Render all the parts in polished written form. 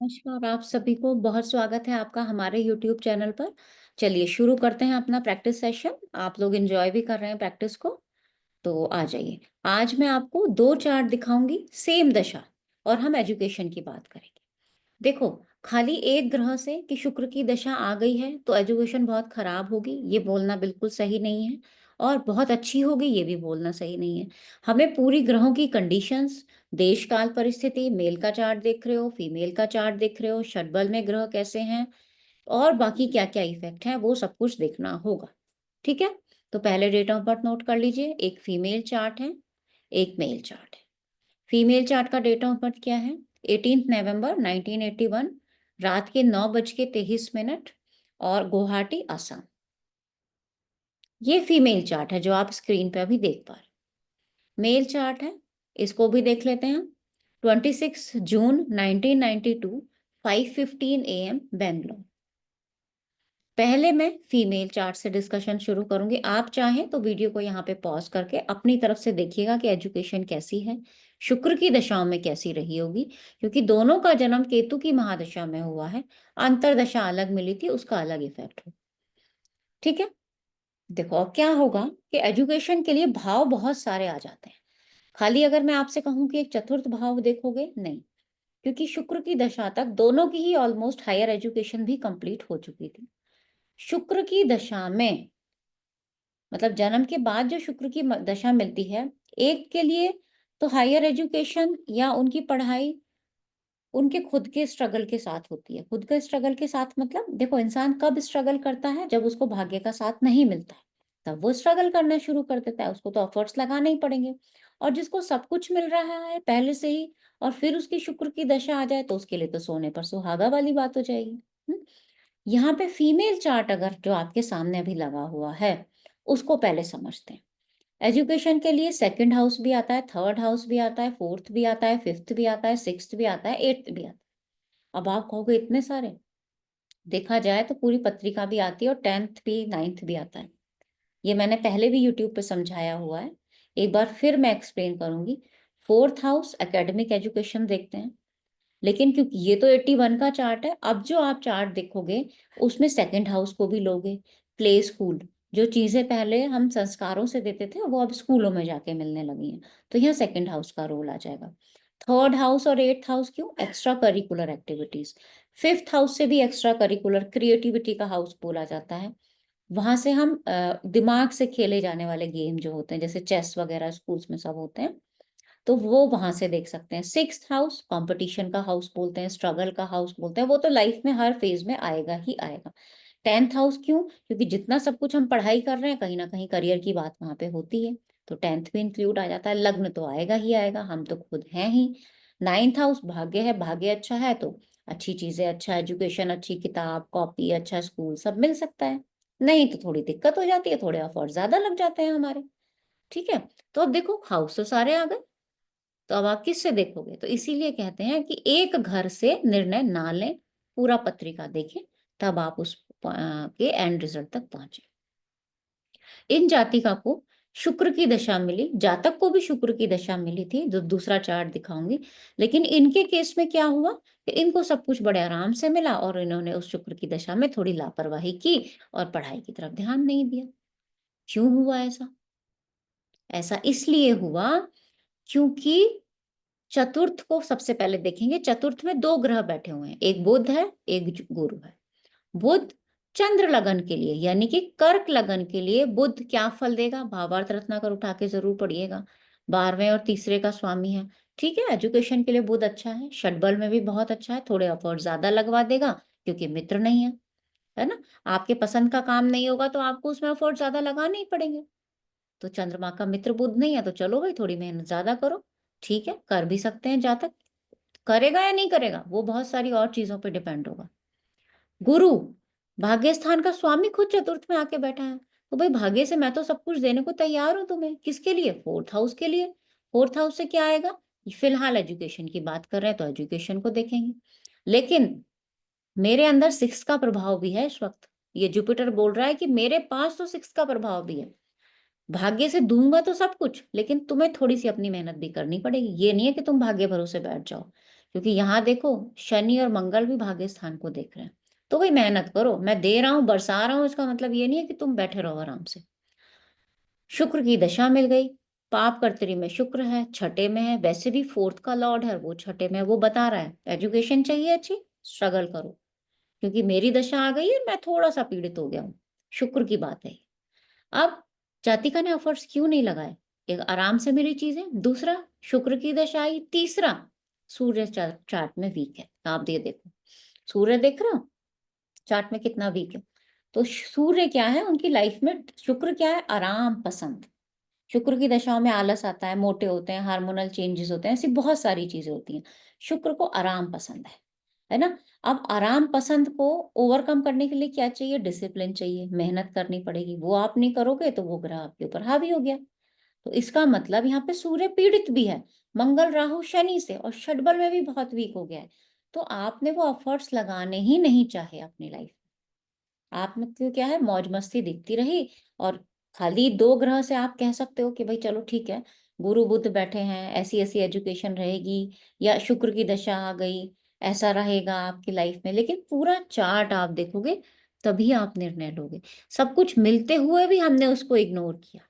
नमस्कार, आप सभी को बहुत स्वागत है आपका हमारे यूट्यूब चैनल पर। चलिए शुरू करते हैं अपना प्रैक्टिस सेशन। आप लोग एंजॉय भी कर रहे हैं प्रैक्टिस को, तो आ जाइए। आज मैं आपको 2 चार्ट दिखाऊँगी, सेम दशा, और हम एजुकेशन की बात करेंगे। देखो, खाली एक ग्रह से कि शुक्र की दशा आ गई है तो एजुकेशन बहुत खराब होगी, ये बोलना बिल्कुल सही नहीं है, और बहुत अच्छी होगी, ये भी बोलना सही नहीं है। हमें पूरी ग्रहों की कंडीशंस, देश काल परिस्थिति, मेल का चार्ट देख रहे हो, फीमेल का चार्ट देख रहे हो, षटबल में ग्रह कैसे हैं और बाकी क्या-क्या इफ़ेक्ट हैं, वो सब कुछ देखना होगा। ठीक है? तो पहले डेट ऑफ बर्थ नोट कर लीजिए। एक फीमेल चार्ट है, एक मेल चार्ट है। फीमेल चार्ट का डेट ऑफ बर्थ क्या है? 18 नवंबर 1981, रात के 9:23 और गुवाहाटी, असम। ये फीमेल चार्ट है जो आप स्क्रीन पे अभी देख पा रहे हैं। मेल चार्ट है, इसको भी देख लेते हैं। 26 जून 1992, 5:15 AM, बैंगलोर। पहले मैं फीमेल चार्ट से डिस्कशन शुरू करूंगी। आप चाहें तो वीडियो को यहाँ पे पॉज करके अपनी तरफ से देखिएगा कि एजुकेशन कैसी है, शुक्र की दशाओं में कैसी रही होगी, क्योंकि दोनों का जन्म केतु की महादशा में हुआ है। अंतरदशा अलग मिली थी, उसका अलग इफेक्ट हो। ठीक है? देखो, अब क्या होगा कि एजुकेशन के लिए भाव बहुत सारे आ जाते हैं। खाली अगर मैं आपसे कहूँ कि एक चतुर्थ भाव देखोगे, नहीं, क्योंकि शुक्र की दशा तक दोनों की ही ऑलमोस्ट हायर एजुकेशन भी कंप्लीट हो चुकी थी। शुक्र की दशा में, मतलब जन्म के बाद जो शुक्र की दशा मिलती है, एक के लिए तो हायर एजुकेशन या उनकी पढ़ाई उनके खुद के स्ट्रगल के साथ होती है। खुद के स्ट्रगल के साथ मतलब देखो, इंसान कब स्ट्रगल करता है? जब उसको भाग्य का साथ नहीं मिलता है, तब वो स्ट्रगल करना शुरू कर देता है। उसको तो एफर्ट्स लगाने ही पड़ेंगे। और जिसको सब कुछ मिल रहा है पहले से ही, और फिर उसकी शुक्र की दशा आ जाए, तो उसके लिए तो सोने पर सुहागा वाली बात हो जाएगी। यहाँ पे फीमेल चार्ट अगर जो आपके सामने अभी लगा हुआ है, उसको पहले समझते हैं। एजुकेशन के लिए सेकंड हाउस भी आता है, थर्ड हाउस भी आता है, फोर्थ भी आता है, फिफ्थ भी आता है, सिक्स्थ भी आता है, एट्थ भी आता है। अब आप कहोगे इतने सारे, देखा जाए तो पूरी पत्रिका भी आती है और टेंथ भी, नाइन्थ भी आता है। ये मैंने पहले भी यूट्यूब पे समझाया हुआ है, एक बार फिर मैं एक्सप्लेन करूंगी। फोर्थ हाउस एकेडमिक एजुकेशन देखते हैं, लेकिन क्योंकि ये तो 81 का चार्ट है, अब जो आप चार्ट देखोगे उसमें सेकंड हाउस को भी लोगे। प्ले स्कूल, जो चीजें पहले हम संस्कारों से देते थे वो अब स्कूलों में जाके मिलने लगी हैं, तो यहाँ सेकंड हाउस का रोल आ जाएगा। थर्ड हाउस और एट्थ हाउस क्यों? Extra curricular activities. Fifth house से भी एक्स्ट्रा करिकुलर क्रिएटिविटी का हाउस बोला जाता है। वहां से हम दिमाग से खेले जाने वाले गेम जो होते हैं, जैसे चेस वगैरह स्कूल्स में सब होते हैं, तो वो वहां से देख सकते हैं। सिक्स्थ हाउस कंपटीशन का हाउस बोलते हैं, स्ट्रगल का हाउस बोलते हैं, वो तो लाइफ में हर फेज में आएगा ही आएगा। टेंथ हाउस क्यों? क्योंकि जितना सब कुछ हम पढ़ाई कर रहे हैं, कहीं ना कहीं करियर की बात वहां पे होती है, तो टेंथ भी इंक्लूड आ जाता है। लग्न तो आएगा ही आएगा, हम तो खुद हैं ही। नाइन्थ हाउस भाग्य है, भाग्य अच्छा है तो अच्छी चीजें, अच्छा एजुकेशन, अच्छी किताब कॉपी, अच्छा स्कूल सब मिल सकता है। नहीं तो थोड़ी दिक्कत हो जाती है, थोड़े एफर्ट ज्यादा लग जाते हैं हमारे। ठीक है? तो अब देखो, हाउस तो सारे आ गए, तो अब आप किससे देखोगे? तो इसीलिए कहते हैं कि एक घर से निर्णय ना लें, पूरा पत्रिका देखें, तब आप उस के एंड रिजल्ट तक पहुंचे। इन जातिका को शुक्र की दशा मिली, जातक को भी शुक्र की दशा मिली थी, जो दूसरा चार्ट दिखाऊंगी। लेकिन इनके केस में क्या हुआ कि इनको सब कुछ बड़े आराम से मिला और इन्होंने उस शुक्र की दशा में थोड़ी लापरवाही की और पढ़ाई की तरफ ध्यान नहीं दिया। क्यों हुआ ऐसा? ऐसा इसलिए हुआ क्योंकि चतुर्थ को सबसे पहले देखेंगे। चतुर्थ में 2 ग्रह बैठे हुए हैं, एक बुध है, एक गुरु है। बुध चंद्र लगन के लिए, यानी कि कर्क लगन के लिए बुध क्या फल देगा? भावार्थ रत्नाकर उठा के जरूर पढ़िएगा। 12वें और तीसरे का स्वामी है। ठीक है, एजुकेशन के लिए बुध अच्छा है, षटबल में भी बहुत अच्छा है, थोड़े एफर्ट ज्यादा लगवा देगा क्योंकि मित्र नहीं है ना? आपके पसंद का काम नहीं होगा तो आपको उसमें एफर्ट ज्यादा लगाने ही पड़ेंगे। तो चंद्रमा का मित्र बुध नहीं है, तो चलो भाई थोड़ी मेहनत ज्यादा करो। ठीक है, कर भी सकते हैं। जातक करेगा या नहीं करेगा, वो बहुत सारी और चीजों पे डिपेंड होगा। गुरु भाग्य स्थान का स्वामी खुद चतुर्थ में आके बैठा है, तो भाई भाग्य से मैं तो सब कुछ देने को तैयार हूं तुम्हें। किसके लिए? फोर्थ हाउस के लिए। फोर्थ हाउस से क्या आएगा? फिलहाल एजुकेशन की बात कर रहे हैं तो एजुकेशन को देखेंगे, लेकिन मेरे अंदर सिक्स का प्रभाव भी है इस वक्त। ये जुपिटर बोल रहा है कि मेरे पास तो सिक्स का प्रभाव भी है। भाग्य से दूंगा तो सब कुछ, लेकिन तुम्हें थोड़ी सी अपनी मेहनत भी करनी पड़ेगी। ये नहीं है कि तुम भाग्य भरोसे बैठ जाओ, क्योंकि यहाँ देखो शनि और मंगल भी भाग्य स्थान को देख रहे हैं। तो भाई मेहनत करो, मैं दे रहा हूँ, बरसा रहा हूँ, इसका मतलब ये नहीं है कि तुम बैठे रहो आराम से। शुक्र की दशा मिल गई, पाप कर्तरी में शुक्र है, छठे में है, वैसे भी फोर्थ का लॉर्ड है वो छठे में है, वो बता रहा है एजुकेशन चाहिए अच्छी, स्ट्रगल करो, क्योंकि मेरी दशा आ गई है, मैं थोड़ा सा पीड़ित हो गया हूँ। शुक्र की बात है। अब जातिका ने एफर्ट्स क्यों नहीं लगाए? एक आराम से मिली चीजें, दूसरा शुक्र की दशा आई, तीसरा सूर्य चार्ट में वीक है। आप ये देखो, सूर्य देख रहे हो चार्ट में कितना वीक है। तो सूर्य क्या है उनकी लाइफ में, शुक्र क्या है, आराम पसंद। शुक्र की दशाओं में आलस आता है, मोटे होते हैं, हार्मोनल चेंजेस होते हैं, ऐसी बहुत सारी चीजें होती हैं। शुक्र को आराम पसंद है ना। अब आराम पसंद को ओवरकम करने के लिए क्या चाहिए? डिसिप्लिन चाहिए, मेहनत करनी पड़ेगी। वो आप नहीं करोगे तो वो ग्रह आपके ऊपर हावी हो गया। तो इसका मतलब यहाँ पे सूर्य पीड़ित भी है, मंगल राहु शनि से, और षटबल में भी बहुत वीक हो गया है। तो आपने वो एफर्ट्स लगाने ही नहीं चाहे अपनी लाइफ। आप में क्यों क्या है, मौज मस्ती दिखती रही। और खाली दो ग्रह से आप कह सकते हो कि भाई चलो ठीक है, गुरु बुध बैठे हैं, ऐसी ऐसी एजुकेशन रहेगी, या शुक्र की दशा आ गई, ऐसा रहेगा आपकी लाइफ में। लेकिन पूरा चार्ट आप देखोगे तभी आप निर्णय लोगे। सब कुछ मिलते हुए भी हमने उसको इग्नोर किया।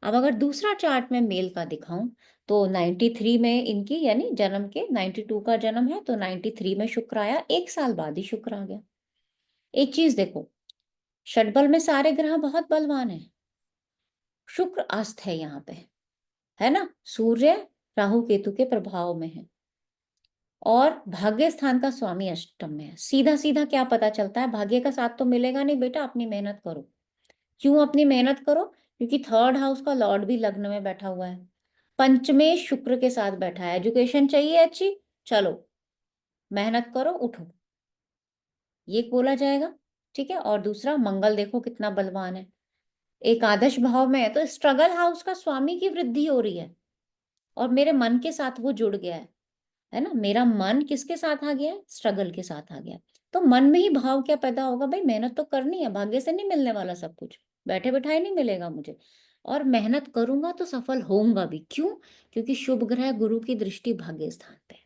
अब अगर दूसरा चार्ट में मेल का दिखाऊं, तो 93 में इनकी यानी जन्म के 92 का जन्म है, तो 93 में शुक्र आया, एक साल बाद ही शुक्र आ गया। एक चीज देखो, षटबल में सारे ग्रह बहुत बलवान हैं, शुक्र अस्त है यहाँ पे, है ना। सूर्य राहु केतु के प्रभाव में है, और भाग्य स्थान का स्वामी अष्टम में है। सीधा सीधा क्या पता चलता है, भाग्य का साथ तो मिलेगा नहीं बेटा, अपनी मेहनत करो। क्यों अपनी मेहनत करो? क्योंकि थर्ड हाउस का लॉर्ड भी लग्न में बैठा हुआ है, पंचमें शुक्र के साथ बैठा है। एजुकेशन चाहिए अच्छी, चलो मेहनत करो, उठो, ये बोला जाएगा। ठीक है। और दूसरा मंगल देखो कितना बलवान है, एकादश भाव में है, तो स्ट्रगल हाउस का स्वामी की वृद्धि हो रही है, और मेरे मन के साथ वो जुड़ गया है ना। मेरा मन किसके साथ आ गया है? स्ट्रगल के साथ आ गया। तो मन में ही भाव क्या पैदा होगा, भाई मेहनत तो करनी है, भाग्य से नहीं मिलने वाला सब कुछ, बैठे बैठाए नहीं मिलेगा मुझे, और मेहनत करूंगा तो सफल होऊंगा भी। क्यों? क्योंकि शुभ ग्रह गुरु की दृष्टि भाग्य स्थान पे है।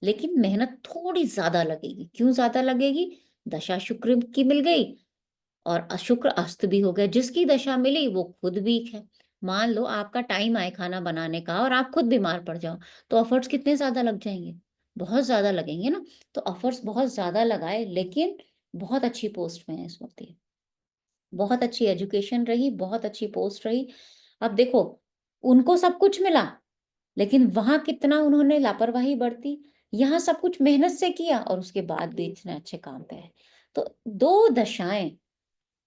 लेकिन मेहनत थोड़ी ज्यादा लगेगी। क्यों ज्यादा लगेगी? दशा शुक्र की मिल गई, और अशुक्र अस्त भी हो गया। जिसकी दशा मिली वो खुद वीक है। मान लो आपका टाइम आए खाना बनाने का और आप खुद बीमार पड़ जाओ, तो एफर्ट्स कितने ज्यादा लग जाएंगे? बहुत ज्यादा लगेंगे ना। तो एफर्ट्स बहुत ज्यादा लगाए, लेकिन बहुत अच्छी पोस्ट में है इस वक्त ये, बहुत अच्छी एजुकेशन रही, बहुत अच्छी पोस्ट रही। अब देखो, उनको सब कुछ मिला, लेकिन वहां कितना उन्होंने लापरवाही बरती। यहाँ सब कुछ मेहनत से किया, और उसके बाद भी इतने अच्छे काम पे है। तो दो दशाएं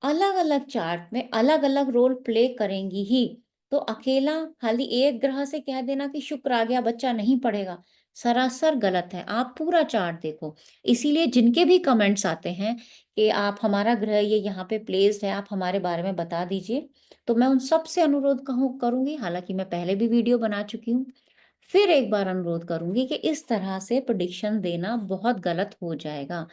अलग अलग चार्ट में अलग अलग रोल प्ले करेंगी ही। तो अकेला खाली एक ग्रह से कह देना कि शुक्र आ गया बच्चा नहीं पढ़ेगा, सरासर गलत है। आप पूरा चार्ट देखो। इसीलिए जिनके भी कमेंट्स आते हैं कि आप हमारा ग्रह ये यहाँ पे प्लेस्ड है, आप हमारे बारे में बता दीजिए, तो मैं उन सब से अनुरोध करूंगी, हालांकि मैं पहले भी वीडियो बना चुकी हूँ, फिर एक बार अनुरोध करूंगी कि इस तरह से प्रेडिक्शन देना बहुत गलत हो जाएगा।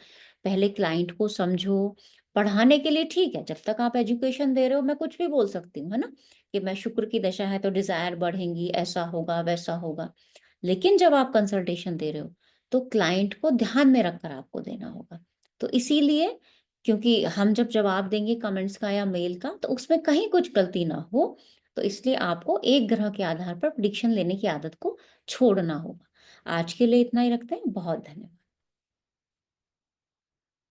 पहले क्लाइंट को समझो। पढ़ाने के लिए ठीक है, जब तक आप एजुकेशन दे रहे हो मैं कुछ भी बोल सकती हूँ, है ना, कि मैं शुक्र की दशा है तो डिजायर बढ़ेंगी, ऐसा होगा वैसा होगा। लेकिन जब आप कंसल्टेशन दे रहे हो, तो क्लाइंट को ध्यान में रखकर आपको देना होगा। तो इसीलिए, क्योंकि हम जब जवाब देंगे कमेंट्स का या मेल का, तो उसमें कहीं कुछ गलती ना हो, तो इसलिए आपको एक ग्रह के आधार पर प्रिडिक्शन लेने की आदत को छोड़ना होगा। आज के लिए इतना ही रखते हैं। बहुत धन्यवाद।